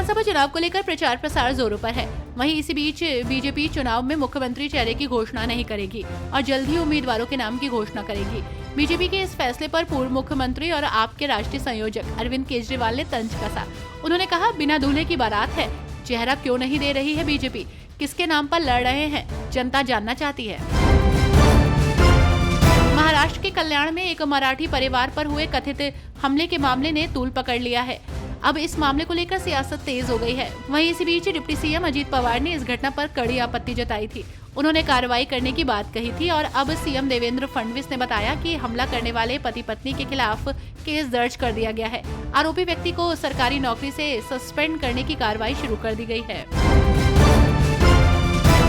विधानसभा चुनाव को लेकर प्रचार प्रसार जोरों पर है। वहीं इसी बीच बीजेपी चुनाव में मुख्यमंत्री चेहरे की घोषणा नहीं करेगी और जल्द ही उम्मीदवारों के नाम की घोषणा करेगी। बीजेपी के इस फैसले पर पूर्व मुख्यमंत्री और आप के राष्ट्रीय संयोजक अरविंद केजरीवाल ने तंज कसा। उन्होंने कहा, बिना दूल्हे की बारात है, चेहरा क्यों नहीं दे रही है बीजेपी, किसके नाम पर लड़ रहे हैं, जनता जानना चाहती है। महाराष्ट्र के कल्याण में एक मराठी परिवार पर हुए कथित हमले के मामले ने तूल पकड़ लिया है। अब इस मामले को लेकर सियासत तेज हो गई है। वहीं इसी बीच डिप्टी सीएम अजीत पवार ने इस घटना पर कड़ी आपत्ति जताई थी। उन्होंने कार्रवाई करने की बात कही थी और अब सीएम देवेंद्र फडणवीस ने बताया कि हमला करने वाले पति पत्नी के खिलाफ केस दर्ज कर दिया गया है। आरोपी व्यक्ति को सरकारी नौकरी से सस्पेंड करने की कार्रवाई शुरू कर दी गई है।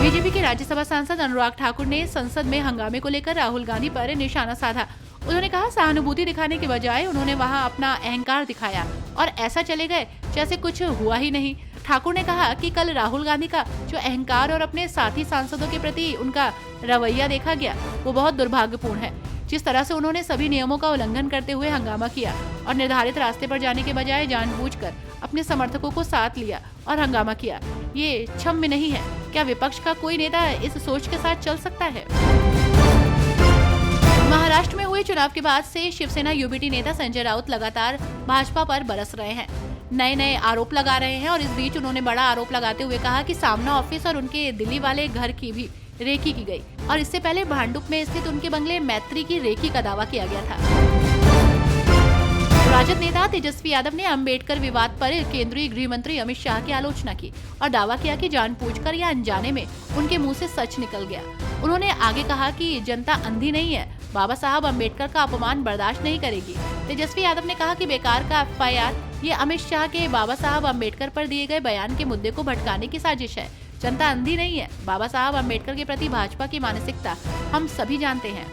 बीजेपी के राज्यसभा सांसद अनुराग ठाकुर ने संसद में हंगामे को लेकर राहुल गांधी पर निशाना साधा। उन्होंने कहा, सहानुभूति दिखाने के बजाय उन्होंने वहां अपना अहंकार दिखाया और ऐसा चले गए जैसे कुछ हुआ ही नहीं। ठाकुर ने कहा कि कल राहुल गांधी का जो अहंकार और अपने साथी सांसदों के प्रति उनका रवैया देखा गया, वो बहुत दुर्भाग्यपूर्ण है। जिस तरह से उन्होंने सभी नियमों का उल्लंघन करते हुए हंगामा किया और निर्धारित रास्ते पर जाने के बजाय जानबूझकर अपने समर्थकों को साथ लिया और हंगामा किया, ये क्षम्य नहीं है। क्या विपक्ष का कोई नेता इस सोच के साथ चल सकता है? महाराष्ट्र में हुए चुनाव के बाद से शिवसेना यूबीटी नेता संजय राउत लगातार भाजपा पर बरस रहे हैं, नए आरोप लगा रहे हैं और इस बीच उन्होंने बड़ा आरोप लगाते हुए कहा कि सामना ऑफिस और उनके दिल्ली वाले घर की भी रेकी की गई और इससे पहले भांडुप में स्थित उनके बंगले मैत्री की रेकी का दावा किया गया था। राजद नेता तेजस्वी यादव ने अंबेडकर विवाद पर केंद्रीय गृह मंत्री अमित शाह की आलोचना की और दावा किया कि जानबूझकर या अनजाने में उनके मुंह से सच निकल गया। उन्होंने आगे कहा कि जनता अंधी नहीं है, बाबा साहब अंबेडकर का अपमान बर्दाश्त नहीं करेगी। तेजस्वी यादव ने कहा कि बेकार का एफआईआर ये अमित शाह के बाबा साहब अंबेडकर पर दिए गए बयान के मुद्दे को भटकाने की साजिश है। जनता अंधी नहीं है, बाबा साहब अंबेडकर के प्रति भाजपा की मानसिकता हम सभी जानते हैं।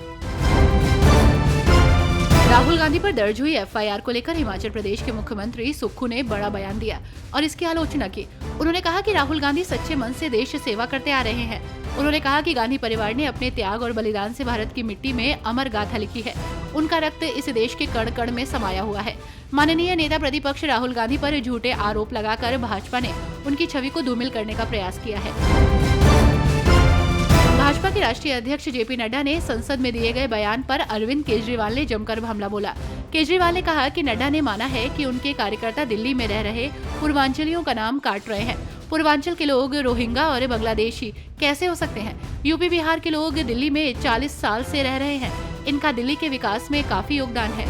राहुल गांधी पर दर्ज हुई एफआईआर को लेकर हिमाचल प्रदेश के मुख्यमंत्री सुक्खू ने बड़ा बयान दिया और इसकी आलोचना की। उन्होंने कहा कि राहुल गांधी सच्चे मन से देश सेवा करते आ रहे हैं। उन्होंने कहा कि गांधी परिवार ने अपने त्याग और बलिदान से भारत की मिट्टी में अमर गाथा लिखी है। उनका रक्त इस देश के कण कण में समाया हुआ है। माननीय नेता प्रतिपक्ष राहुल गांधी पर झूठे आरोप लगाकर भाजपा ने उनकी छवि को धूमिल करने का प्रयास किया है। भाजपा के राष्ट्रीय अध्यक्ष जेपी नड्डा ने संसद में दिए गए बयान पर अरविंद केजरीवाल ने जमकर हमला बोला। केजरीवाल ने कहा कि नड्डा ने माना है कि उनके कार्यकर्ता दिल्ली में रह रहे पूर्वांचलियों का नाम काट रहे हैं। पूर्वांचल के लोग रोहिंगा और बांग्लादेशी कैसे हो सकते हैं? यूपी बिहार के लोग दिल्ली में 40 साल से रह रहे हैं। इनका दिल्ली के विकास में काफी योगदान है।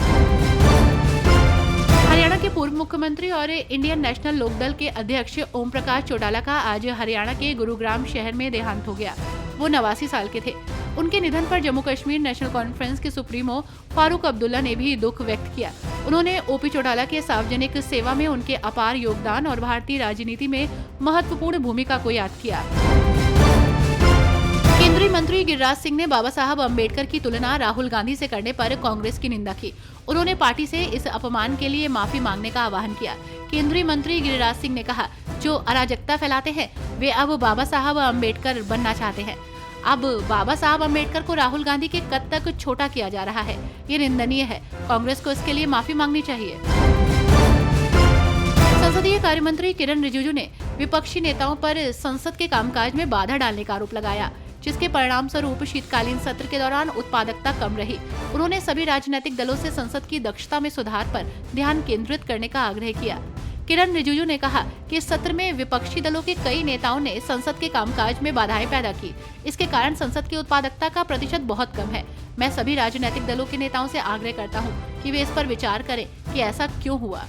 हरियाणा के पूर्व मुख्यमंत्री और इंडियन नेशनल लोकदल के अध्यक्ष ओम प्रकाश चौटाला का आज हरियाणा के गुरुग्राम शहर में देहांत हो गया। वो 89 साल के थे। उनके निधन पर जम्मू कश्मीर नेशनल कॉन्फ्रेंस के सुप्रीमो फारूक अब्दुल्ला ने भी दुख व्यक्त किया। उन्होंने ओपी चौटाला के सार्वजनिक सेवा में उनके अपार योगदान और भारतीय राजनीति में महत्वपूर्ण भूमिका को याद किया। केंद्रीय मंत्री गिरिराज सिंह ने बाबा साहब अंबेडकर की तुलना राहुल गांधी से करने पर कांग्रेस की निंदा की। उन्होंने पार्टी से इस अपमान के लिए माफी मांगने का आह्वान किया। केंद्रीय मंत्री गिरिराज सिंह ने कहा, जो अराजकता फैलाते हैं वे अब बाबा साहब अंबेडकर बनना चाहते हैं। अब बाबा साहब अंबेडकर को राहुल गांधी के कद तक छोटा किया जा रहा है। ये निंदनीय है। कांग्रेस को इसके लिए माफी मांगनी चाहिए। संसदीय कार्य मंत्री किरण रिजिजू ने विपक्षी नेताओं पर संसद के कामकाज में बाधा डालने का आरोप लगाया, जिसके परिणाम स्वरूप शीतकालीन सत्र के दौरान उत्पादकता कम रही। उन्होंने सभी राजनीतिक दलों से संसद की दक्षता में सुधार पर ध्यान केंद्रित करने का आग्रह किया। किरण रिजिजू ने कहा कि इस सत्र में विपक्षी दलों के कई नेताओं ने संसद के कामकाज में बाधाएं पैदा की। इसके कारण संसद की उत्पादकता का प्रतिशत बहुत कम है। मैं सभी राजनीतिक दलों के नेताओं से आग्रह करता हूं कि वे इस पर विचार करें कि ऐसा क्यों हुआ।